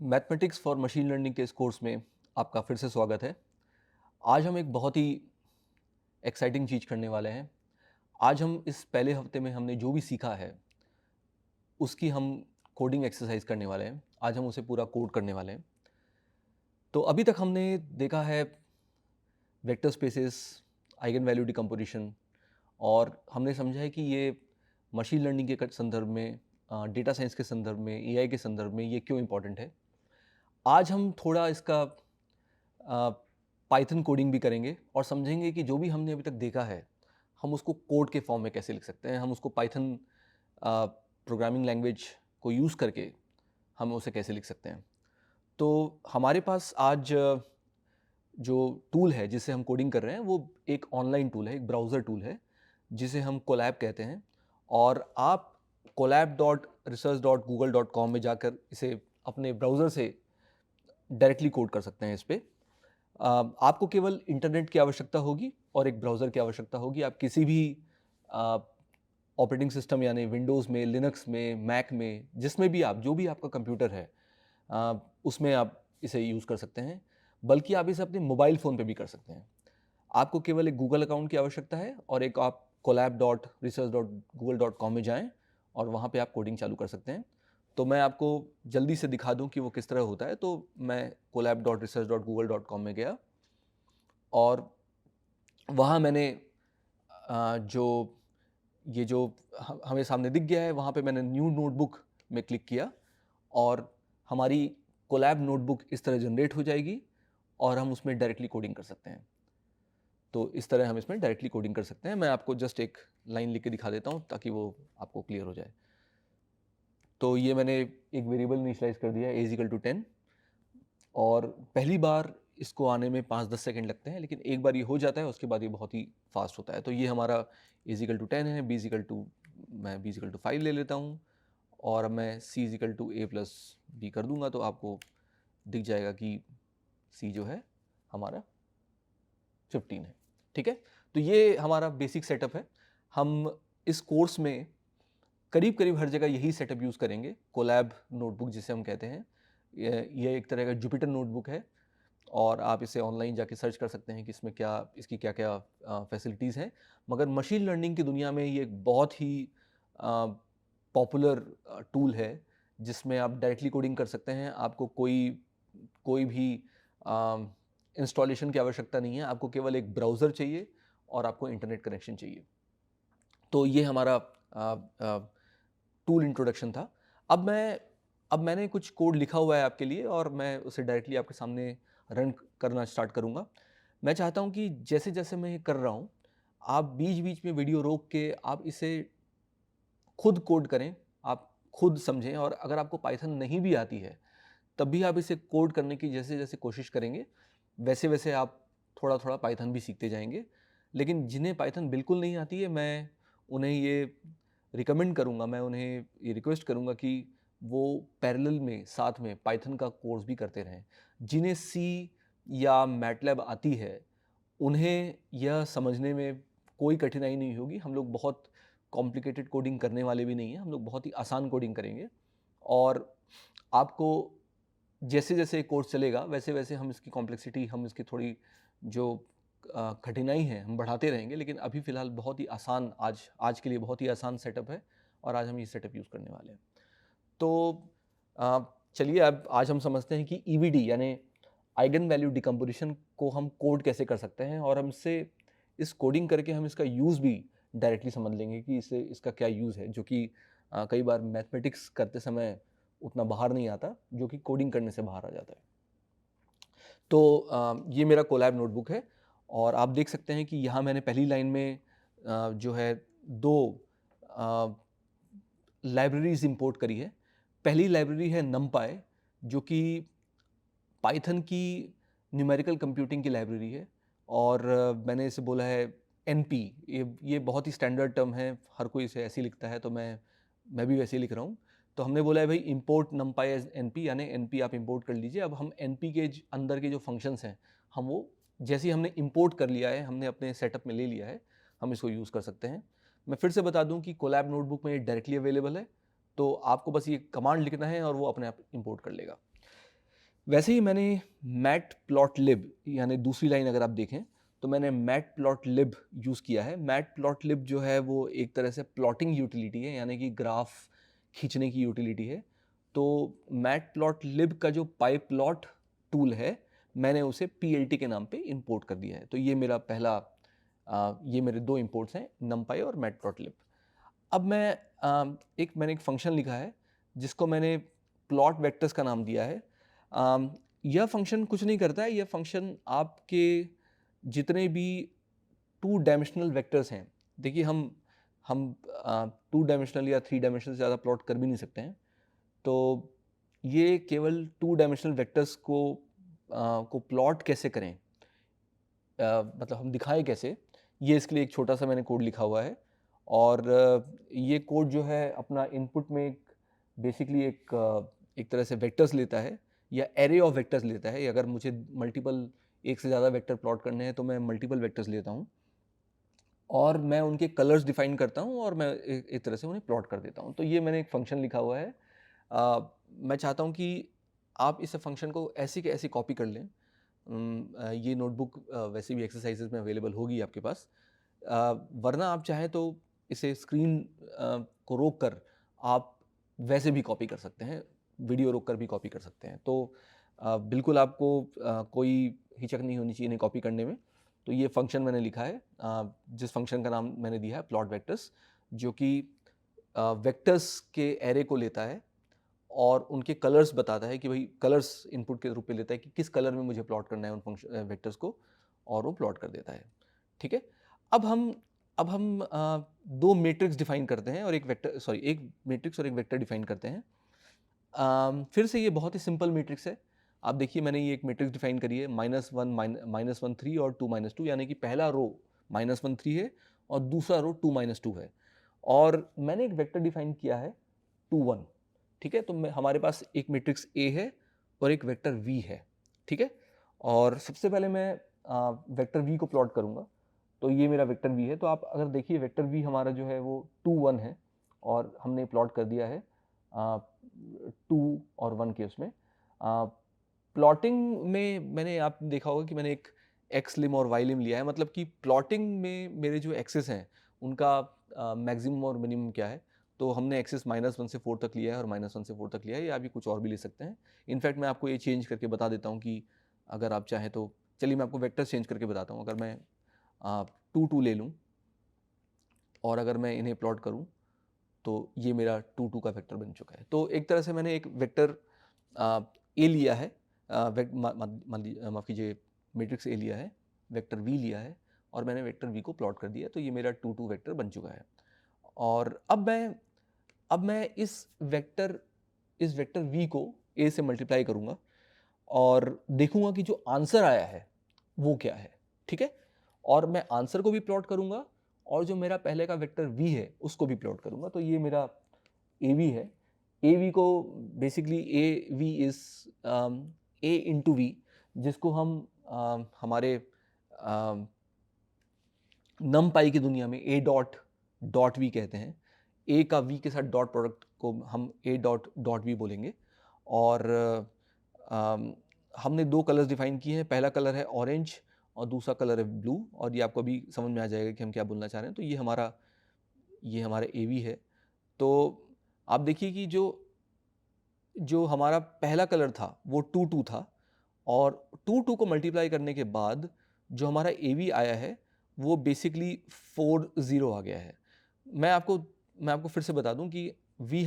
Mathematics for machine learning के इस course में आपका फिर से स्वागत है। आज हम एक बहुत ही एक्साइटिंग चीज़ करने वाले हैं। आज हम इस पहले हफ्ते में हमने जो भी सीखा है, उसकी हम कोडिंग एक्सरसाइज करने वाले हैं। आज हम उसे पूरा कोड करने वाले हैं। तो अभी तक हमने देखा है vector spaces, eigen value decomposition, और हमने समझा है कि ये मशीन लर्निंग के संदर्भ में, डेटा साइंस के संदर्भ में, एआई के संदर्भ में ये क्यों इम्पोर्टेंट है। आज हम थोड़ा इसका पाइथन कोडिंग भी करेंगे और समझेंगे कि जो भी हमने अभी तक देखा है, हम उसको कोड के फॉर्म में कैसे लिख सकते हैं। हम उसको पाइथन प्रोग्रामिंग लैंग्वेज को यूज़ करके हम उसे कैसे लिख सकते हैं। तो हमारे पास आज जो टूल है जिससे हम कोडिंग कर रहे हैं, वो एक ऑनलाइन टूल है, एक ब्राउज़र टूल है, जिसे हम कोलैब कहते हैं। और आप collab.research.google.com में जाकर इसे अपने ब्राउज़र से डायरेक्टली कोड कर सकते हैं इस पे। आपको केवल इंटरनेट की आवश्यकता होगी और एक ब्राउज़र की आवश्यकता होगी। आप किसी भी ऑपरेटिंग सिस्टम यानी विंडोज़ में, लिनक्स में, मैक में, जिसमें भी आप जो भी आपका कंप्यूटर है, उसमें आप इसे यूज़ कर सकते हैं। बल्कि आप इसे अपने मोबाइल फ़ोन पे भी कर सकते हैं। आपको केवल एक गूगल अकाउंट की आवश्यकता है और एक आप collab.research.google.com में जाएँ और वहाँ पे आप कोडिंग चालू कर सकते हैं। तो मैं आपको जल्दी से दिखा दूँ कि वो किस तरह होता है। तो मैं collab.research.google.com में गया और वहाँ मैंने जो ये जो हमें सामने दिख गया है, वहाँ पे मैंने न्यू नोटबुक में क्लिक किया और हमारी कोलैब नोटबुक इस तरह जनरेट हो जाएगी और हम उसमें डायरेक्टली कोडिंग कर सकते हैं। तो इस तरह हम इसमें डायरेक्टली कोडिंग कर सकते हैं। मैं आपको जस्ट एक लाइन लिख के दिखा देता हूँ ताकि वो आपको क्लियर हो जाए। तो ये मैंने एक वेरिएबल इनिशियलाइज़ कर दिया है a = 10, और पहली बार इसको आने में 5-10 सेकंड लगते हैं, लेकिन एक बार ये हो जाता है उसके बाद ये बहुत ही फास्ट होता है। तो ये हमारा a = 10 है, मैं b = 5 ले लेता हूँ और अब मैं c = a + b कर दूंगा तो आपको दिख जाएगा कि c जो है हमारा 15 है। ठीक है, तो ये हमारा बेसिक सेटअप है। हम इस कोर्स में करीब करीब हर जगह यही सेटअप यूज़ करेंगे। कोलैब नोटबुक जिसे हम कहते हैं, ये एक तरह का जुपिटर नोटबुक है और आप इसे ऑनलाइन जाके सर्च कर सकते हैं कि इसमें क्या, इसकी क्या क्या फैसिलिटीज़ हैं। मगर मशीन लर्निंग की दुनिया में ये एक बहुत ही पॉपुलर टूल है जिसमें आप डायरेक्टली कोडिंग कर सकते हैं। आपको कोई कोई भी इंस्टॉलेशन की आवश्यकता नहीं है। आपको केवल एक ब्राउज़र चाहिए और आपको इंटरनेट कनेक्शन चाहिए। तो ये हमारा टूल इंट्रोडक्शन था। अब मैंने कुछ कोड लिखा हुआ है आपके लिए और मैं उसे डायरेक्टली आपके सामने रन करना स्टार्ट करूँगा। मैं चाहता हूँ कि जैसे-जैसे मैं ये कर रहा हूँ, आप बीच-बीच में वीडियो रोक के आप इसे खुद कोड करें, आप खुद समझें, और अगर आपको पाइथन नहीं भी आती है, तब भी आप इसे कोड करने की जैसे-जैसे कोशिश करेंगे, वैसे-वैसे आप थोड़ा-थोड़ा पाइथन भी सीखते जाएँगे। लेकिन जिन्हें पाइथन बिल्कुल नहीं आती है, मैं उन्हें ये रिकमेंड करूँगा, मैं उन्हें ये रिक्वेस्ट करूँगा कि वो पैरेलल में साथ में पाइथन का कोर्स भी करते रहें। जिन्हें सी या मैटलैब आती है, उन्हें यह समझने में कोई कठिनाई नहीं होगी। हम लोग बहुत कॉम्प्लिकेटेड कोडिंग करने वाले भी नहीं हैं, हम लोग बहुत ही आसान कोडिंग करेंगे। और आपको जैसे-जैसे कोर्स चलेगा, वैसे-वैसे हम इसकी कॉम्प्लेक्सिटी, हम इसकी थोड़ी जो कठिनाई है, हम बढ़ाते रहेंगे। लेकिन अभी फ़िलहाल बहुत ही आसान, आज आज के लिए बहुत ही आसान सेटअप है और आज हम ये सेटअप यूज़ करने वाले हैं। तो अ, चलिए अब आज हम समझते हैं कि ईवीडी यानी आइगन वैल्यू डिकम्पोजिशन को हम कोड कैसे कर सकते हैं, और हम इससे इस कोडिंग करके हम इसका यूज़ भी डायरेक्टली समझ लेंगे कि इसका क्या यूज़ है, जो कि कई बार मैथमेटिक्स करते समय उतना बाहर नहीं आता, जो कि कोडिंग करने से बाहर आ जाता है। तो ये मेरा कोलैब नोटबुक है और आप देख सकते हैं कि यहाँ मैंने पहली लाइन में जो है 2 अ, लाइब्रेरीज़ इंपोर्ट करी है। पहली लाइब्रेरी है numpy, जो कि पाइथन की न्यूमेरिकल कंप्यूटिंग की लाइब्रेरी है, और मैंने इसे बोला है एनपी। ये बहुत ही स्टैंडर्ड टर्म है, हर कोई इसे ऐसे ही लिखता है, तो मैं भी वैसे ही लिख रहा हूँ। तो हमने बोला है भाई इंपोर्ट numpy एज एनपी, यानी एनपी आप इंपोर्ट कर लीजिए। अब हम एनपी के अंदर के जो फंक्शंस हैं, हम वो जैसे ही हमने इंपोर्ट कर लिया है, हमने अपने सेटअप में ले लिया है, हम इसको यूज़ कर सकते हैं। मैं फिर से बता दूं कि कोलैब नोटबुक में ये डायरेक्टली अवेलेबल है, तो आपको बस ये कमांड लिखना है और वो अपने आप इंपोर्ट कर लेगा। वैसे ही मैंने मैटप्लॉटलिब यानी दूसरी लाइन अगर आप देखें तो मैंने मैटप्लॉटलिब यूज़ किया है। मैटप्लॉटलिब जो है वो एक तरह से प्लॉटिंग यूटिलिटी है, यानी कि ग्राफ खींचने की यूटिलिटी है। तो मैटप्लॉटलिब का जो पाईप्लॉट टूल है, मैंने उसे PLT के नाम पे इंपोर्ट कर दिया है। तो ये मेरा पहला ये मेरे 2 इंपोर्ट्स हैं, numpy और मैटप्लॉटलिब। अब मैंने एक फंक्शन लिखा है जिसको मैंने प्लॉट वेक्टर्स का नाम दिया है। यह फंक्शन कुछ नहीं करता है, यह फंक्शन आपके जितने भी 2 डायमेंशनल वेक्टर्स हैं, देखिए हम 2 डायमेंशनल या 3 डायमेंशनल से ज़्यादा प्लॉट कर भी नहीं सकते हैं। तो ये केवल 2 डायमेंशनल वेक्टर्स को प्लॉट कैसे करें, मतलब हम दिखाएं कैसे, ये इसके लिए एक छोटा सा मैंने कोड लिखा हुआ है। और ये कोड जो है अपना इनपुट में बेसिकली एक तरह से वेक्टर्स लेता है या एरे ऑफ वेक्टर्स लेता है। अगर मुझे मल्टीपल एक से ज़्यादा वेक्टर प्लॉट करने हैं तो मैं मल्टीपल वेक्टर्स लेता हूँ और मैं उनके कलर्स डिफाइन करता हूँ और मैं एक तरह से उन्हें प्लॉट कर देता हूँ। तो ये मैंने एक फंक्शन लिखा हुआ है। मैं चाहता हूँ कि आप इस फंक्शन को ऐसी के ऐसी कॉपी कर लें। ये नोटबुक वैसे भी एक्सरसाइजेज में अवेलेबल होगी आपके पास। वरना आप चाहें तो इसे स्क्रीन को रोक कर आप वैसे भी कॉपी कर सकते हैं, वीडियो रोक कर भी कॉपी कर सकते हैं। तो बिल्कुल आपको कोई हिचक नहीं होनी चाहिए इन्हें कॉपी करने में। तो ये फंक्शन मैंने लिखा है, जिस फंक्शन का नाम मैंने दिया है प्लॉट वेक्टर्स, जो कि वेक्टर्स के एरे को लेता है और उनके कलर्स बताता है कि भाई कलर्स इनपुट के रूप में लेता है कि किस कलर में मुझे प्लॉट करना है उन फंक्शन वेक्टर्स को, और वो प्लॉट कर देता है। ठीक है। अब हम 2 मैट्रिक्स डिफाइन करते हैं और एक मैट्रिक्स और एक वेक्टर डिफाइन करते हैं। फिर से ये बहुत ही सिंपल मैट्रिक्स है। आप देखिए मैंने ये एक मैट्रिक्स डिफाइन करी है, -1 3 और 2 -2, यानी कि पहला रो -1 3 है और दूसरा रो 2 2 है। और मैंने एक वेक्टर डिफाइन किया है 2 1। ठीक है। तो हमारे पास एक मैट्रिक्स A है और एक वेक्टर V है। ठीक है। और सबसे पहले मैं वेक्टर V को प्लॉट करूंगा। तो ये मेरा वेक्टर V है। तो आप अगर देखिए वेक्टर V हमारा जो है वो 2 1 है और हमने प्लॉट कर दिया है 2 और 1 के उसमें। प्लॉटिंग में मैंने आप देखा होगा कि मैंने एक एक्स लिम और वाई लिम लिया है, मतलब कि प्लॉटिंग में मेरे जो एक्सेस हैं उनका मैक्सिमम और मिनिमम क्या है। तो हमने एक्सेस -1 से 4 तक लिया है और -1 से 4 तक लिया है, या अभी कुछ और भी ले सकते हैं। इनफैक्ट मैं आपको ये चेंज करके बता देता हूँ कि अगर आप चाहें तो, चलिए मैं आपको वेक्टर चेंज करके बताता हूँ। अगर मैं 2 2 ले लूँ और अगर मैं इन्हें प्लॉट करूँ तो ये मेरा 2 2 का वेक्टर बन चुका है। तो एक तरह से मैंने एक वेक्टर ए लिया है, माफ़ कीजिए, मैट्रिक्स ए लिया है, वेक्टर वी लिया है और मैंने वेक्टर वी को प्लॉट कर दिया। तो ये मेरा 2 2 वेक्टर बन चुका है। और अब मैं इस वेक्टर वी को ए से मल्टीप्लाई करूँगा और देखूँगा कि जो आंसर आया है वो क्या है। ठीक है। और मैं आंसर को भी प्लॉट करूँगा और जो मेरा पहले का वेक्टर वी है उसको भी प्लॉट करूँगा। तो ये मेरा ए वी है। ए वी को basically A V is A into V, जिसको हम हमारे नम पाई की दुनिया में ए डॉट डॉट वी कहते हैं। ए का वी के साथ डॉट प्रोडक्ट को हम ए डॉट डॉट वी बोलेंगे। और हमने 2 कलर्स डिफाइन किए हैं, पहला कलर है ऑरेंज और दूसरा कलर है ब्लू, और ये आपको अभी समझ में आ जाएगा कि हम क्या बोलना चाह रहे हैं। तो ये हमारा ए वी है। तो आप देखिए कि जो हमारा पहला कलर था वो 2 2 था, और 2 2 को मल्टीप्लाई करने के बाद जो हमारा ए वी आया है वो बेसिकली 4 0 आ गया है। मैं आपको फिर से बता दूं कि वी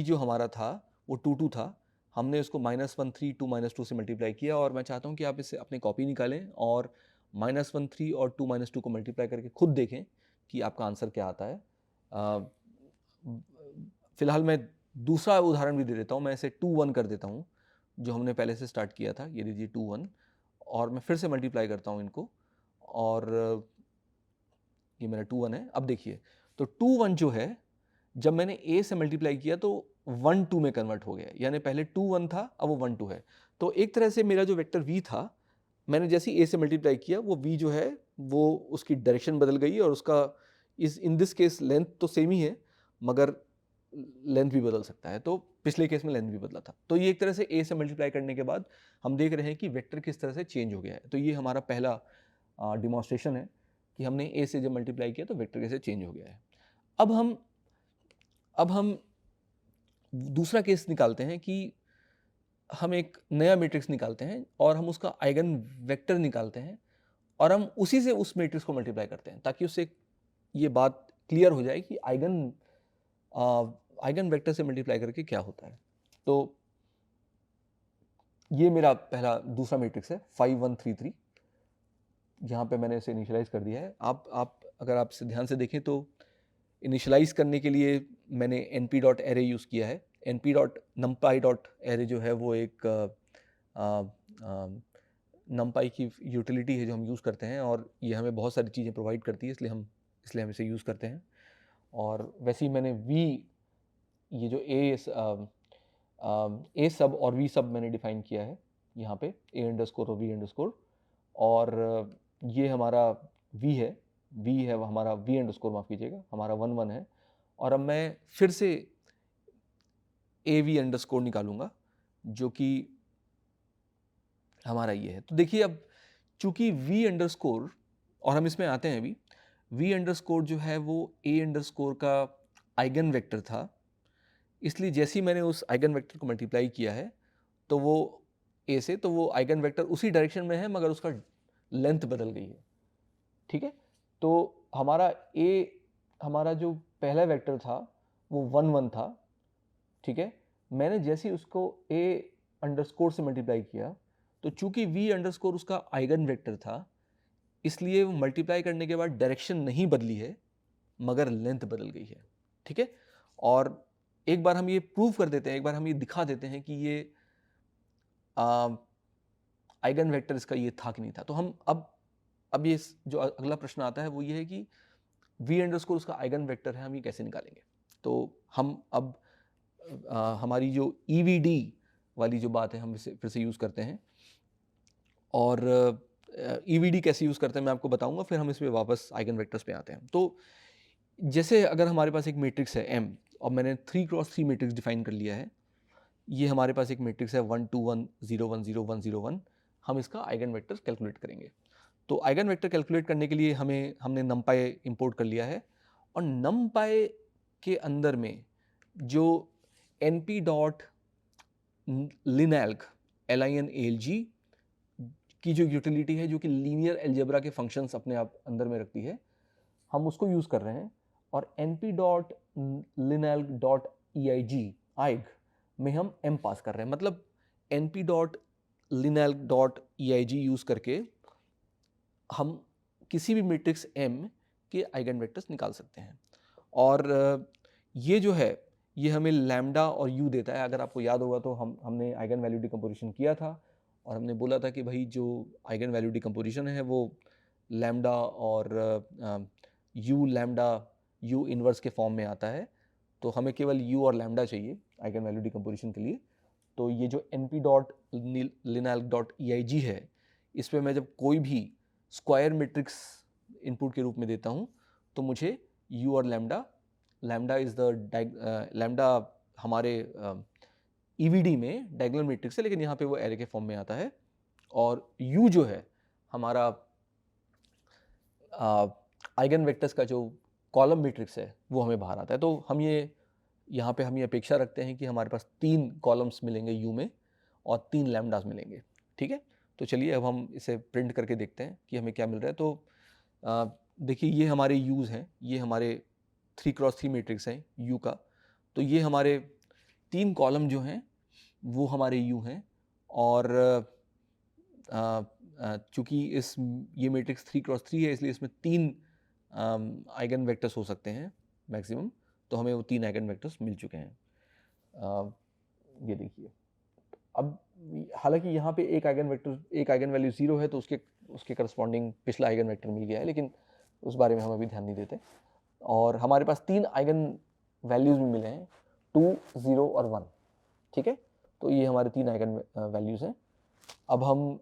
जो हमारा था वो 2 2 था। हमने उसको -1 3 2 -2 से मल्टीप्लाई किया, और मैं चाहता हूं कि आप इसे अपनी कॉपी निकालें और -1 3 और 2 2 को मल्टीप्लाई करके खुद देखें कि आपका आंसर क्या आता है। फिलहाल मैं दूसरा उदाहरण भी दे देता हूँ। मैं इसे 2 1 कर देता हूँ, जो हमने पहले से स्टार्ट किया था। ये लीजिए 2 1, और मैं फिर से मल्टीप्लाई करता हूँ इनको, और ये मेरा 2 1 है। अब देखिए, तो 2 1 जो है, जब मैंने a से मल्टीप्लाई किया तो 1 2 में कन्वर्ट हो गया, यानी पहले 2 1 था, अब वो 1 2 है। तो एक तरह से मेरा जो वेक्टर v था, मैंने जैसे ही a से मल्टीप्लाई किया, वो v जो है वो उसकी डायरेक्शन बदल गई, और उसका इन दिस केस लेंथ तो सेम ही है, मगर लेंथ भी बदल सकता है। तो पिछले केस में लेंथ भी बदला था। तो ये एक तरह से ए से मल्टीप्लाई करने के बाद हम देख रहे हैं कि वेक्टर किस तरह से चेंज हो गया है। तो ये हमारा पहला डिमॉन्स्ट्रेशन है कि हमने ए से जब मल्टीप्लाई किया तो वेक्टर कैसे चेंज हो गया है। अब हम दूसरा केस निकालते हैं कि हम एक नया मैट्रिक्स निकालते हैं और हम उसका आइगन वेक्टर निकालते हैं और हम उसी से उस मैट्रिक्स को मल्टीप्लाई करते हैं, ताकि उससे ये बात क्लियर हो जाए कि आइगन वेक्टर से मल्टीप्लाई करके क्या होता है। तो ये मेरा पहला दूसरा मैट्रिक्स है 5 1 3 3। यहाँ पे मैंने इसे इनिशियलाइज कर दिया है। आप अगर आप ध्यान से देखें तो इनिशियलाइज करने के लिए मैंने np.array यूज़ किया है। np.numpy.array जो है वो एक numpy की यूटिलिटी है जो हम यूज़ करते हैं और ये हमें बहुत सारी चीज़ें प्रोवाइड करती है, इसलिए हम इसे यूज़ करते हैं। और वैसे ही मैंने ये जो ए सब और वी सब मैंने डिफाइन किया है यहाँ पे, ए अंडरस्कोर और वी अंडरस्कोर, और ये हमारा वी है हमारा वी अंडरस्कोर, माफ़ कीजिएगा, हमारा 1 1 है। और अब मैं फिर से ए वी अंडरस्कोर निकालूंगा जो कि हमारा ये है। तो देखिए अब चूंकि वी अंडरस्कोर, और हम इसमें आते हैं अभी, वी अंडरस्कोर जो है वो ए अंडरस्कोर का आइगन वेक्टर था, इसलिए जैसे ही मैंने उस आइगन वेक्टर को मल्टीप्लाई किया है तो वो ए से, तो वो आइगन वेक्टर उसी डायरेक्शन में है मगर उसका लेंथ बदल गई है। ठीक है, तो हमारा जो पहला वेक्टर था वो 1 1 था। ठीक है, मैंने जैसे ही उसको ए अंडरस्कोर से मल्टीप्लाई किया तो चूंकि वी अंडरस्कोर उसका आइगन वेक्टर था, इसलिए मल्टीप्लाई करने के बाद डायरेक्शन नहीं बदली है मगर लेंथ बदल गई है। ठीक है, और एक बार हम ये प्रूव कर देते हैं, एक बार हम ये दिखा देते हैं कि ये आइगन वेक्टर इसका ये था कि नहीं था। तो हम अब ये जो अगला प्रश्न आता है वो ये है कि वी अंडरस्कोर उसका आइगन वेक्टर है, हम ये कैसे निकालेंगे। तो हम अब हमारी जो ईवीडी वाली जो बात है हम इसे फिर से यूज़ करते हैं, और ईवीडी कैसे यूज़ करते हैं मैं आपको बताऊंगा, फिर हम इस पर वापस आइगन वेक्टर्स पे आते हैं। तो जैसे अगर हमारे पास एक मैट्रिक्स है M और मैंने 3 क्रॉस 3 मैट्रिक्स डिफाइन कर लिया है, ये हमारे पास एक मैट्रिक्स है 1 2 1 0 1 0 1 0 1, हम इसका आइगन वेक्टर कैलकुलेट करेंगे। तो आइगन वेक्टर कैलकुलेट करने के लिए हमने नमपाई इंपोर्ट कर लिया है, और नमपाई के अंदर में जो np डॉट linalg LINALG की जो यूटिलिटी है, जो कि लीनियर अलजेब्रा के फंक्शंस अपने आप अंदर में रखती है, हम उसको यूज़ कर रहे हैं। और np.linalg.eig में हम m पास कर रहे हैं, मतलब np.linalg.eig यूज़ करके हम किसी भी मैट्रिक्स m के आइगन वेक्टर्स निकाल सकते हैं। और ये जो है ये हमें लैम्डा और u देता है। अगर आपको याद होगा तो हमने आइगन वैल्यू डिकम्पोजिशन किया था और हमने बोला था कि भाई जो आइगन वैल्यू डिकम्पोजिशन है वो लैम्डा और u लैम्डा u इन्वर्स के फॉर्म में आता है। तो हमें केवल u और लैम्डा चाहिए आइगन वैल्यू डिकम्पोजिशन के लिए। तो ये जो np.linalg.eig है, इस पर मैं जब कोई भी स्क्वायर मैट्रिक्स इनपुट के रूप में देता हूँ तो मुझे u और लैम्डा इज द लैम्डा हमारे ईवीडी में डायगोनल मैट्रिक्स है, लेकिन यहाँ पे वो एरे के फॉर्म में आता है। और u जो है हमारा आइगन वेक्टर्स का जो कॉलम मैट्रिक्स है वो हमें बाहर आता है। तो हम यहाँ पे हम ये अपेक्षा रखते हैं कि हमारे पास 3 कॉलम्स मिलेंगे u में और 3 लैम्डास मिलेंगे। ठीक है, तो चलिए अब हम इसे प्रिंट करके देखते हैं कि हमें क्या मिल रहा है। तो देखिए ये हमारे यूज़ हैं, ये हमारे 3 क्रॉस 3 मैट्रिक्स हैं u का। तो ये हमारे 3 कॉलम जो हैं वो हमारे u हैं, और चूँकि ये मैट्रिक्स 3 क्रॉस 3 है इसलिए इसमें 3 आइगन वेक्टर्स हो सकते हैं मैक्सिमम। तो हमें वो 3 आइगन वेक्टर्स मिल चुके हैं। ये देखिए, अब हालांकि यहाँ पे एक आइगन वैल्यू 0 है तो उसके करस्पॉन्डिंग पिछला आइगन वेक्टर मिल गया है, लेकिन उस बारे में हम अभी ध्यान नहीं देते। और हमारे पास 3 आइगन वैल्यूज़ भी मिले हैं, 2 0 और 1। ठीक है, तो ये हमारे 3 आइगन वैल्यूज़ हैं। अब हम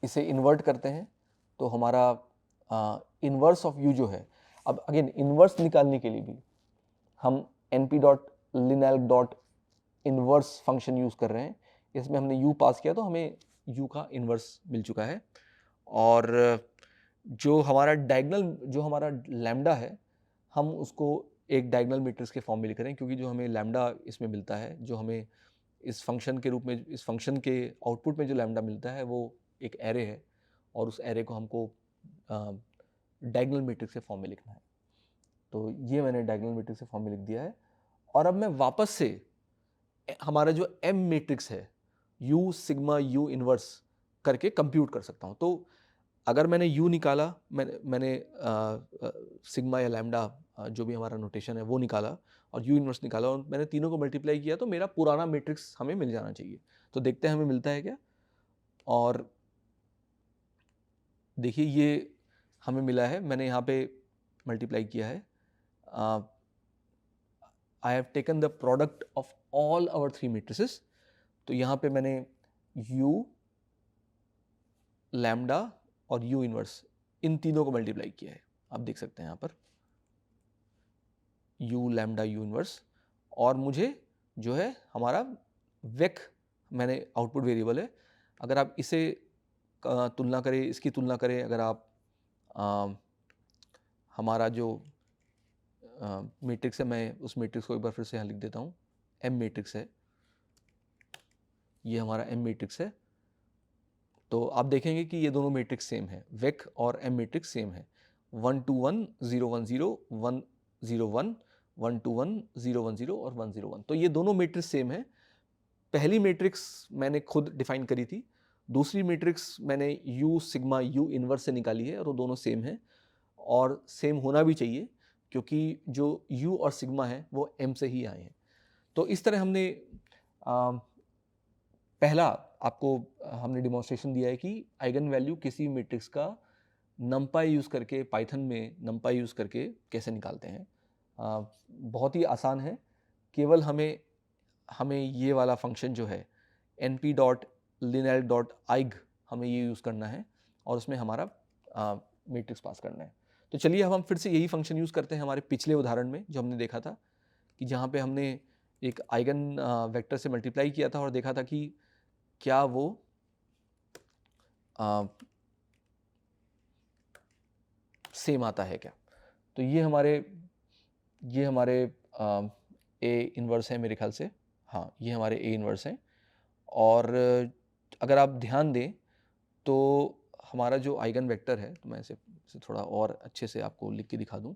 इसे इन्वर्ट करते हैं तो हमारा इन्वर्स ऑफ u जो है, अब अगेन इन्वर्स निकालने के लिए भी हम np dot linalg dot inverse function use कर रहे हैं। इसमें हमने u पास किया तो हमें u का इनवर्स मिल चुका है। और जो हमारा डायगोनल, जो हमारा लैम्डा है, हम उसको एक डायगोनल मैट्रिक्स के फॉर्म में लिख रहे हैं, क्योंकि जो हमें लैम्डा इसमें मिलता है, जो हमें इस फंक्शन के रूप में, इस फंक्शन के आउटपुट में जो लैम्डा मिलता है वो एक एरे है, और उस एरे को हमको डायगोनल मैट्रिक्स के फॉर्म में लिखना है। तो ये मैंने डायगोनल मैट्रिक्स के फॉर्म में लिख दिया है। और अब मैं वापस से हमारा जो एम मैट्रिक्स है, यू सिग्मा यू इनवर्स करके कंप्यूट कर सकता हूँ। तो अगर मैंने यू निकाला, मैंने सिग्मा या लैम्डा, जो भी हमारा नोटेशन है वो निकाला, और यू इनवर्स निकाला, और मैंने तीनों को मल्टीप्लाई किया, तो मेरा पुराना मैट्रिक्स हमें मिल जाना चाहिए। तो देखते हैं हमें मिलता है क्या। और देखिए ये हमें मिला है, मैंने यहाँ पे मल्टीप्लाई किया है। I have taken the product of all our three matrices. तो यहाँ पे मैंने यू, लैम्डा और यू इनवर्स, इन तीनों को मल्टीप्लाई किया है। आप देख सकते हैं यहाँ पर यू, लैम्डा, यू इनवर्स। और मुझे जो है हमारा वेक, मैंने आउटपुट वेरिएबल है, अगर आप इसे तुलना करें, इसकी तुलना करें, अगर आप हमारा जो मैट्रिक्स है, मैं उस मैट्रिक्स को एक बार फिर से यहाँ लिख देता हूँ। एम मैट्रिक्स है, ये हमारा एम मैट्रिक्स है। तो आप देखेंगे कि ये दोनों मैट्रिक्स सेम है, वेक और एम मैट्रिक्स सेम है। 1 2 1 0 1 0 1 0 1 1 2 1 0 1 0 और 1 0 1। तो ये दोनों मैट्रिक्स सेम है। पहली मैट्रिक्स मैंने खुद डिफाइन करी थी, दूसरी मैट्रिक्स मैंने यू सिग्मा यू इनवर्स से निकाली है, और वो दोनों सेम है, और सेम होना भी चाहिए, क्योंकि जो यू और सिग्मा है वो एम से ही आए हैं। तो इस तरह हमने पहला आपको हमने डिमॉन्स्ट्रेशन दिया है कि आइगन वैल्यू किसी मैट्रिक्स का नमपाई यूज़ करके, पाइथन में नमपाई यूज़ करके कैसे निकालते हैं। बहुत ही आसान है, केवल हमें ये वाला फंक्शन जो है np डॉट लिनैल्क डॉट आइग, हमें ये यूज़ करना है, और उसमें हमारा मैट्रिक्स पास करना है। तो चलिए अब हम फिर से यही फंक्शन यूज़ करते हैं हमारे पिछले उदाहरण में, जो हमने देखा था कि जहाँ पे हमने एक आइगन वेक्टर से मल्टीप्लाई किया था और देखा था कि क्या वो सेम आता है क्या। तो ये हमारे ए इनवर्स है मेरे ख्याल से। हाँ, ये हमारे ए इनवर्स हैं। और अगर आप ध्यान दें तो हमारा जो आइगन वेक्टर है, तो मैं इसे थोड़ा और अच्छे से आपको लिख के दिखा दूं।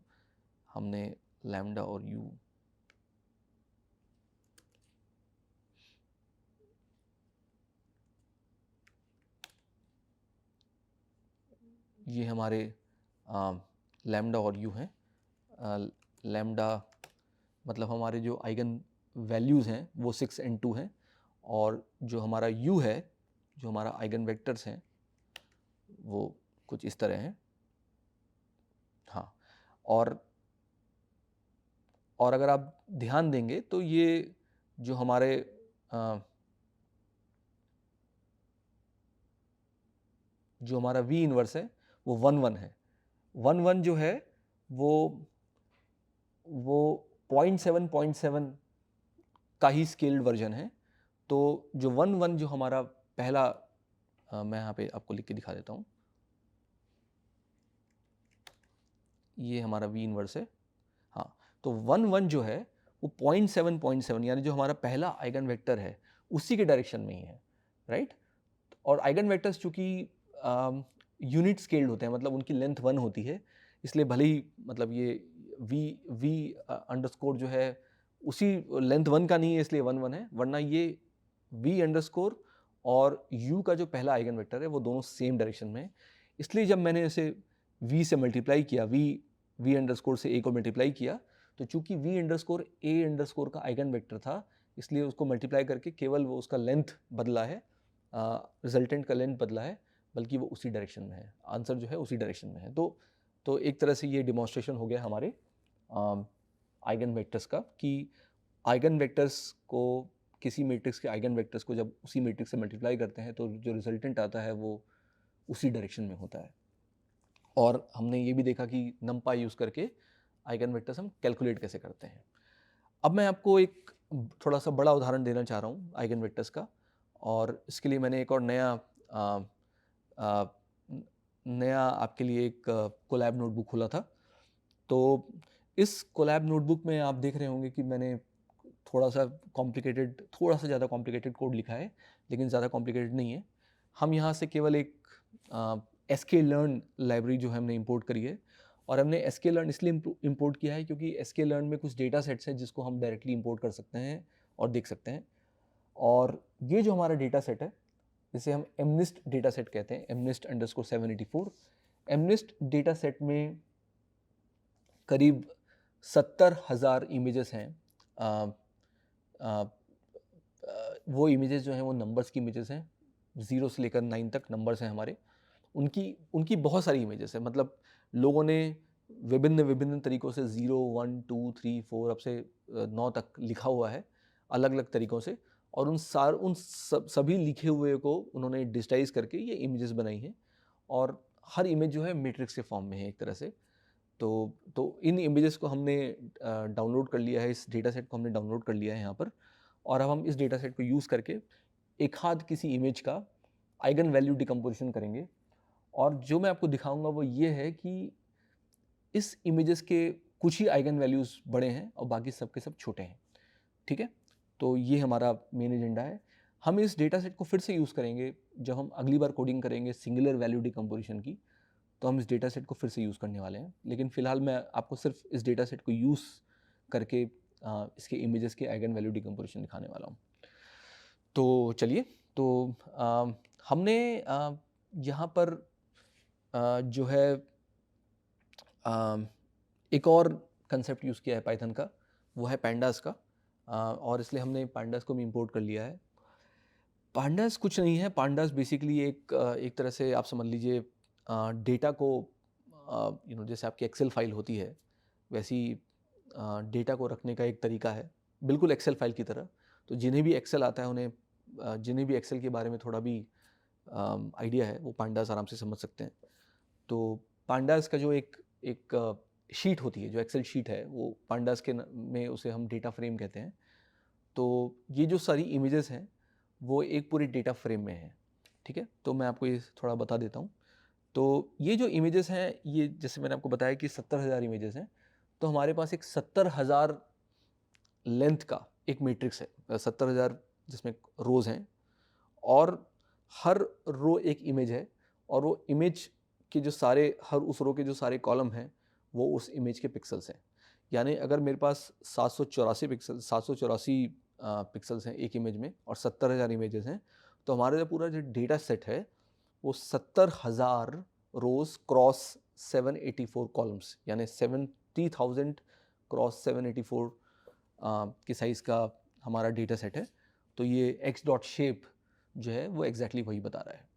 हमने लैम्डा और यू, ये हमारे लैम्डा और यू हैं। लैम्डा मतलब हमारे जो आइगन वैल्यूज़ हैं वो 6 and 2 हैं, और जो हमारा यू है, जो हमारा आइगन वेक्टर्स हैं, वो कुछ इस तरह हैं। हाँ, और अगर आप ध्यान देंगे तो ये जो हमारे जो हमारा v इनवर्स है वो 1 1 है। 1 1 जो है वो 0.7 का ही स्केल्ड वर्जन है। तो जो 1 1 जो हमारा पहला, मैं यहाँ पे आपको लिख के दिखा देता हूँ, ये हमारा v इनवर्स है। हाँ, तो 1 1 जो है वो 0.7 यानी जो हमारा पहला आइगन वेक्टर है उसी के डायरेक्शन में ही है, राइट। और आइगन वेक्टर्स चूँकि यूनिट स्केल्ड होते हैं, मतलब उनकी लेंथ 1 होती है, इसलिए भले ही मतलब ये v अंडरस्कोर जो है उसी लेंथ 1 का नहीं है, इसलिए 1 1 है, वरना ये v अंडरस्कोर और u का जो पहला आइगन वेक्टर है वो दोनों सेम डायरेक्शन में है। इसलिए जब मैंने इसे v से मल्टीप्लाई किया, v अंडरस्कोर से a को मल्टीप्लाई किया, तो चूंकि v अंडरस्कोर a अंडरस्कोर का आइगन वेक्टर था, इसलिए उसको मल्टीप्लाई करके केवल वो उसका लेंथ बदला है, रिजल्टेंट का लेंथ बदला है, बल्कि वो उसी डायरेक्शन में है, आंसर जो है उसी डायरेक्शन में है। तो एक तरह से ये डिमॉन्स्ट्रेशन हो गया हमारे आइगन वेक्टर्स का, कि आइगन वेक्टर्स को, किसी मैट्रिक्स के आइगन वेक्टर्स को जब उसी मैट्रिक्स से मल्टीप्लाई करते हैं तो जो रिजल्टेंट आता है वो उसी डायरेक्शन में होता है। और हमने ये भी देखा कि नमपाई यूज़ करके आइगन वेक्टर्स हम कैलकुलेट कैसे करते हैं। अब मैं आपको एक थोड़ा-सा बड़ा उदाहरण देना चाह रहा हूँ आइगन वेक्टर्स का, और इसके लिए मैंने एक और नया अ अ, न नया आपके लिए एक कोलैब नोटबुक खोला था। तो इस कोलैब नोटबुक में आप देख रहे होंगे कि मैंने थोड़ा-सा ज़्यादा कॉम्प्लिकेटेड कोड लिखा है, लेकिन ज़्यादा कॉम्प्लिकेटेड नहीं है। हम यहाँ से केवल एक sklearn लाइब्रेरी जो है हमने इंपोर्ट करी है, और हमने sklearn इसलिए इंपोर्ट किया है क्योंकि sklearn में कुछ डेटा सेट्स हैं जिसको हम डायरेक्टली इंपोर्ट कर सकते हैं और देख सकते हैं। और ये जो हमारा डेटा सेट है, इसे हम MNIST डेटा सेट कहते हैं, MNIST_784। MNIST डेटा सेट में करीब 70,000 इमेजेस हैं। अ, अ, वो इमेजेस जो हैं वो नंबर्स की इमेजेस हैं, 0 से लेकर 9 तक नंबर्स हैं हमारे। उनकी उनकी बहुत सारी इमेजेस हैं, मतलब लोगों ने विभिन्न तरीकों से 0, 1, 2, 3, 4 अब से 9 तक लिखा हुआ है, अलग-अलग तरीकों से, और उन सभी लिखे हुए को उन्होंने डिजिटाइज़ करके ये इमेजेस बनाई हैं, और हर इमेज जो है मैट्रिक्स के फॉर्म में है एक तरह से। तो इन इमेजेस को हमने डाउनलोड कर लिया है, इस डेटा सेट को हमने डाउनलोड कर लिया है यहाँ पर, और अब हम इस डेटा सेट को यूज़ करके एक आध किसी इमेज का आइगन वैल्यू डिकम्पोजिशन करेंगे। और जो मैं आपको दिखाऊंगा वो ये है कि इस इमेजेस के कुछ ही आइगन वैल्यूज़ बड़े हैं और बाकी सब के सब छोटे हैं, ठीक है? तो ये हमारा मेन एजेंडा है। हम इस डेटा सेट को फिर से यूज़ करेंगे जब हम अगली बार कोडिंग करेंगे सिंगुलर वैल्यू डिकम्पोजिशन की, तो हम इस डेटा सेट को फिर से यूज़ करने वाले हैं। लेकिन फ़िलहाल मैं आपको सिर्फ इस डेटा सेट को यूज़ करके इसके इमेजेस के आइगन वैल्यू डिकम्पोजिशन दिखाने वाला हूँ। तो चलिए, तो हमने यहाँ पर जो है एक और कंसेप्ट यूज़ किया है पाइथन का, वो है पैंडास का, और इसलिए हमने पैंडास को भी इंपोर्ट कर लिया है। पांडास कुछ नहीं है, पांडास बेसिकली एक तरह से आप समझ लीजिए डेटा को जैसे आपकी एक्सेल फाइल होती है, वैसी डेटा को रखने का एक तरीका है, बिल्कुल एक्सेल फाइल की तरह। तो जिन्हें भी एक्सेल आता है उन्हें जिन्हें भी एक्सेल के बारे में थोड़ा भी आइडिया है वो पांडास आराम से समझ सकते हैं। तो पांडास का जो एक एक शीट होती है, जो एक्सेल शीट है, वो पांडास में उसे हम डेटा फ्रेम कहते हैं। तो ये जो सारी इमेजेस हैं वो एक पूरे डेटा फ्रेम में है, ठीक है? तो मैं आपको ये थोड़ा बता देता हूँ। तो ये जो इमेजेस हैं, ये जैसे मैंने आपको बताया कि 70,000 इमेजेस हैं, तो हमारे पास एक 70,000 लेंथ का एक मैट्रिक्स है, 70,000 जिसमें रोज़ हैं, और हर रो एक इमेज है, और वो इमेज के जो सारे हर उस रो के जो सारे कॉलम हैं वो उस इमेज के पिक्सल्स हैं। यानी अगर मेरे पास 784 पिक्सल्स हैं एक इमेज में और 70,000 इमेजेस हैं, तो हमारा जो पूरा जो डेटा सेट है वो 70,000 रोज क्रॉस 784 कॉलम्स, यानी 70,000 क्रॉस 784 के साइज़ का हमारा डेटा सेट है। तो ये एक्स डॉट शेप जो है वो एग्जैक्टली वही बता रहा है।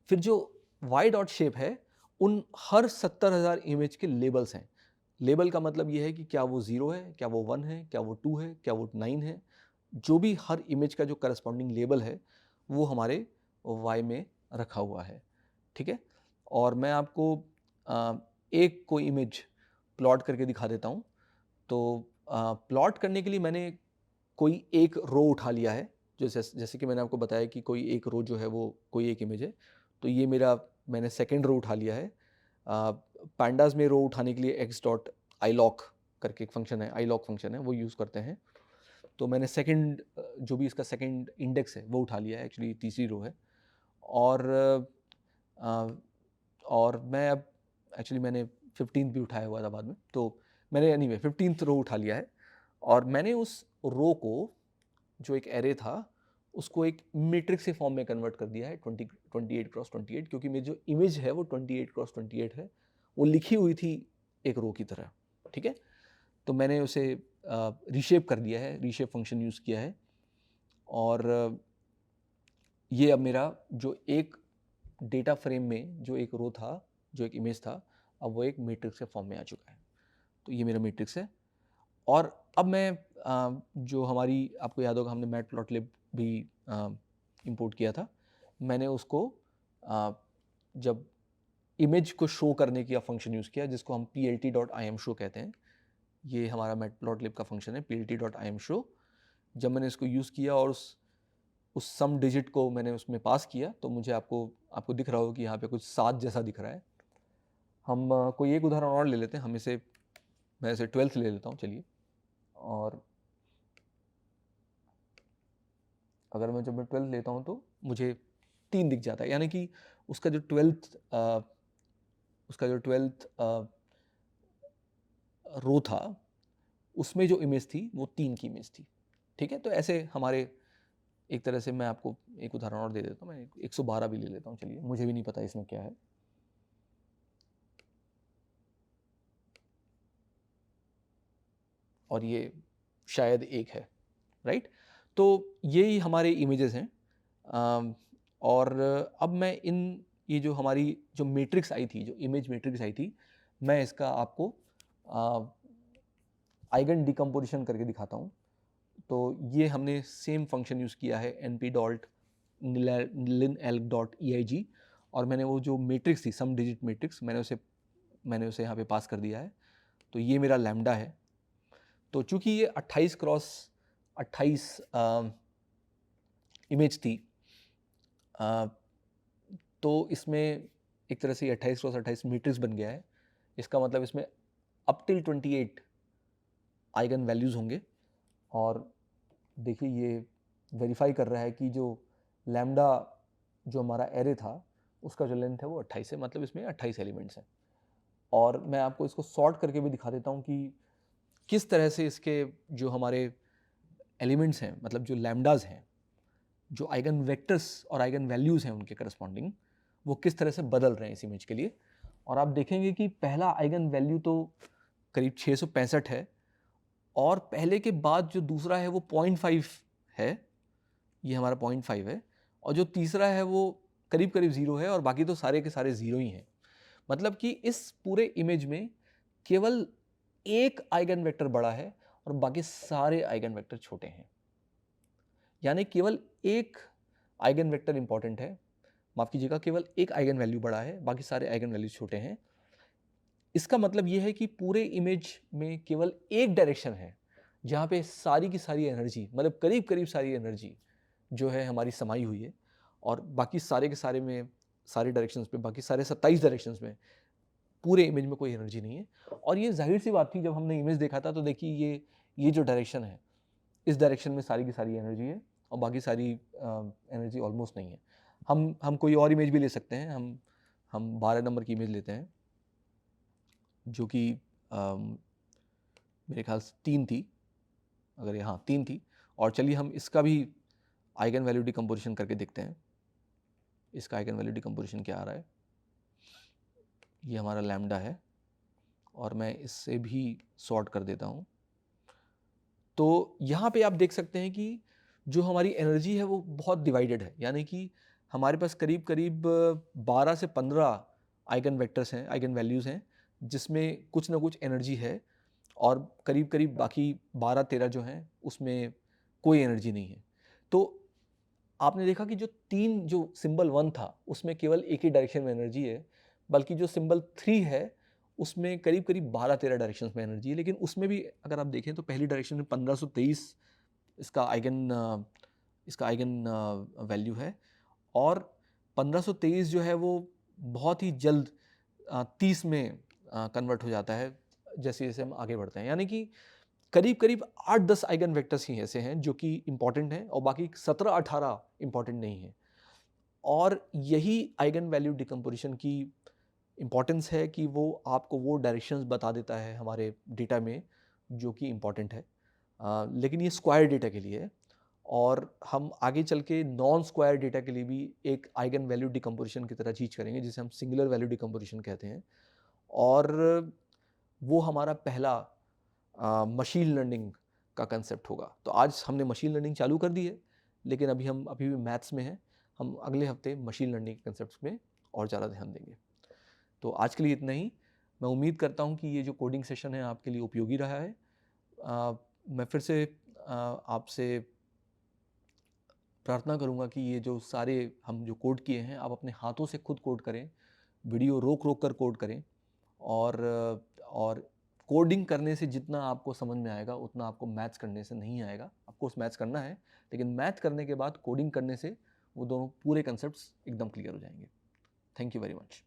फिर जो वाई डॉट शेप है, उन हर 70,000 इमेज के लेबल्स हैं। लेबल का मतलब ये है कि क्या वो 0 है, क्या वो 1 है, क्या वो 2 है, क्या वो 9 है। जो भी हर इमेज का जो करस्पॉन्डिंग लेबल है वो हमारे वाई में रखा हुआ है, ठीक है? और मैं आपको एक कोई इमेज प्लॉट करके दिखा देता हूँ। तो प्लॉट करने के लिए मैंने कोई एक रो उठा लिया है, जैसे कि मैंने आपको बताया कि कोई एक रो जो है वो कोई एक इमेज है। तो ये मैंने सेकंड रो उठा लिया है। पैंडास में रो उठाने के लिए एक्स डॉट आईलॉक करके एक फंक्शन है, आईलॉक फंक्शन है, वो यूज़ करते हैं। तो मैंने सेकंड जो भी इसका सेकंड इंडेक्स है वो उठा लिया है, एक्चुअली तीसरी रो है। और अ, और मैं अब एक्चुअली मैंने 15th भी उठाया हुआ था बाद में, तो मैंने एनीवे 15th रो उठा लिया है, और मैंने उस रो को, जो एक एरे था, उसको एक मैट्रिक्स के फॉर्म में कन्वर्ट कर दिया है 28 क्रॉस 28, क्योंकि मेरी जो इमेज है वो 28 क्रॉस 28 है, वो लिखी हुई थी एक रो की तरह, ठीक है? तो मैंने उसे रीशेप कर दिया है, रीशेप फंक्शन यूज़ किया है, और ये अब मेरा जो एक डेटा फ्रेम में जो एक रो था, जो एक इमेज था, अब वो एक मैट्रिक्स के फॉर्म में आ चुका है। तो ये मेरा मैट्रिक्स है। और अब मैं जो हमारी, आपको याद होगा हमने मैटप्लॉटलिब भी इंपोर्ट किया था। मैंने उसको जब इमेज को शो करने की फंक्शन यूज़ किया, जिसको हम plt.imshow कहते हैं। ये हमारा मैटप्लॉटलिब का फंक्शन है plt.imshow। जब मैंने इसको यूज़ किया और उस सम डिजिट को मैंने उसमें पास किया तो मुझे आपको दिख रहा हो कि यहाँ पे कुछ 7 जैसा दिख रहा है। हम कोई एक उदाहरण और ले लेते हैं। मैं इसे 12th ले लेता हूँ चलिए। और अगर जब मैं 12th लेता हूँ तो मुझे 3 दिख जाता है, यानी कि उसका जो 12th रो था उसमें जो इमेज थी वो 3 की इमेज थी। ठीक है, तो ऐसे हमारे एक तरह से मैं आपको एक उदाहरण और दे देता हूँ। मैं 112 भी ले लेता हूँ चलिए, मुझे भी नहीं पता इसमें क्या है। और ये शायद 1 है, राइट। तो यही हमारे इमेजेस हैं। और अब मैं ये जो हमारी जो मैट्रिक्स आई थी, जो इमेज मैट्रिक्स आई थी, मैं इसका आपको आइगन डिकम्पोजिशन करके दिखाता हूँ। तो ये हमने सेम फंक्शन यूज़ किया है np.linelg.eig, और मैंने वो जो मैट्रिक्स थी सम डिजिट मैट्रिक्स मैंने उसे यहाँ पे पास कर दिया है। तो ये मेरा लैम्डा है। तो चूंकि ये 28 क्रॉस 28 इमेज थी, तो इसमें एक तरह से 28 क्रॉस 28 मैट्रिक्स बन गया है। इसका मतलब इसमें अप टिल 28 आइगन वैल्यूज़ होंगे। और देखिए ये वेरीफाई कर रहा है कि जो लैम्डा जो हमारा एरे था उसका जो लेंथ है वो 28 है, मतलब इसमें 28 एलिमेंट्स हैं। और मैं आपको इसको सॉर्ट करके भी दिखा देता हूँ कि किस तरह से इसके जो हमारे एलिमेंट्स हैं, मतलब जो लैम्डाज हैं, जो आइगन वेक्टर्स और आइगन वैल्यूज़ हैं उनके करस्पॉन्डिंग, वो किस तरह से बदल रहे हैं इस इमेज के लिए। और आप देखेंगे कि पहला आइगन वैल्यू तो करीब 665 है, और पहले के बाद जो दूसरा है वो 0.5 है, ये हमारा 0.5 है, और जो तीसरा है वो करीब करीब 0 है, और बाकी तो सारे के सारे 0 ही हैं। मतलब कि इस पूरे इमेज में केवल एक आइगन वेक्टर बड़ा है और बाकी सारे आइगन वेक्टर छोटे हैं। यानी केवल एक आइगन वेक्टर इंपॉर्टेंट है, माफ कीजिएगा, केवल एक आइगन वैल्यू बड़ा है, बाकी सारे आइगन वैल्यूज छोटे हैं। इसका मतलब यह है कि पूरे इमेज में केवल एक डायरेक्शन है जहाँ पे सारी की सारी एनर्जी, मतलब करीब करीब सारी एनर्जी जो है हमारी समाई हुई है, और बाकी सारे के सारे में, सारे डायरेक्शंस में, बाकी सारे 27 डायरेक्शंस में पूरे इमेज में कोई एनर्जी नहीं है। और ये जाहिर सी बात थी, जब हमने इमेज देखा था तो देखिए ये जो डायरेक्शन है, इस डायरेक्शन में सारी की सारी एनर्जी है और बाकी सारी एनर्जी ऑलमोस्ट नहीं है। हम कोई और इमेज भी ले सकते हैं। हम 12 नंबर की इमेज लेते हैं जो कि मेरे ख्याल से 3 थी, अगर ये, हाँ 3 थी। और चलिए हम इसका भी आइगन वैल्यू डिकम्पोजिशन करके देखते हैं। इसका आइगन वैल्यू डिकम्पोजिशन क्या आ रहा है। ये हमारा लैम्डा है, और मैं इससे भी सॉर्ट कर देता हूँ। तो यहाँ पे आप देख सकते हैं कि जो हमारी एनर्जी है वो बहुत डिवाइडेड है, यानी कि हमारे पास करीब करीब 12 से 15 आइगन वेक्टर्स हैं, आइगन वैल्यूज़ हैं, जिसमें कुछ ना कुछ एनर्जी है, और करीब करीब बाकी 12-13 जो हैं उसमें कोई एनर्जी नहीं है। तो आपने देखा कि जो सिंबल 1 था उसमें केवल एक ही डायरेक्शन में एनर्जी है, बल्कि जो सिंबल 3 है उसमें करीब करीब 12-13 डायरेक्शंस में एनर्जी है। लेकिन उसमें भी अगर आप देखें तो पहली डायरेक्शन में 1523 इसका आइगन वैल्यू है, और 1523 जो है वो बहुत ही जल्द 30 में कन्वर्ट हो जाता है जैसे जैसे हम आगे बढ़ते हैं। यानी कि करीब करीब 8-10 आइगन वेक्टर्स ही ऐसे हैं जो कि इंपॉर्टेंट हैं, और बाकी 17-18 इंपॉर्टेंट नहीं है। और यही आइगन वैल्यू डिकम्पोजिशन की इम्पॉर्टेंस है कि वो आपको वो डायरेक्शंस बता देता है हमारे डेटा में जो कि इम्पॉर्टेंट है। लेकिन ये स्क्वायर डेटा के लिए है, और हम आगे चल के नॉन स्क्वायर डेटा के लिए भी एक आइगन वैल्यू डिकम्पोजिशन की तरह चीज़ करेंगे जिसे हम सिंगुलर वैल्यू डिकम्पोजिशन कहते हैं। और वो हमारा पहला मशीन लर्निंग का कंसेप्ट होगा। तो आज हमने मशीन लर्निंग चालू कर दी है, लेकिन अभी भी मैथ्स में है। हम अगले हफ्ते मशीन लर्निंग के कंसेप्ट्स में और ज़्यादा ध्यान देंगे। तो आज के लिए इतना ही। मैं उम्मीद करता हूँ कि ये जो कोडिंग सेशन है आपके लिए उपयोगी रहा है। मैं फिर से आपसे प्रार्थना करूँगा कि ये जो सारे हम जो कोड किए हैं आप अपने हाथों से खुद कोड करें, वीडियो रोक रोक कर कोड करें, और कोडिंग करने से जितना आपको समझ में आएगा उतना आपको मैथ्स करने से नहीं आएगा। ऑफकोर्स मैथ्स करना है, लेकिन मैथ करने के बाद कोडिंग करने से वो दोनों पूरे कंसेप्ट्स एकदम क्लियर हो जाएंगे। Thank you very much.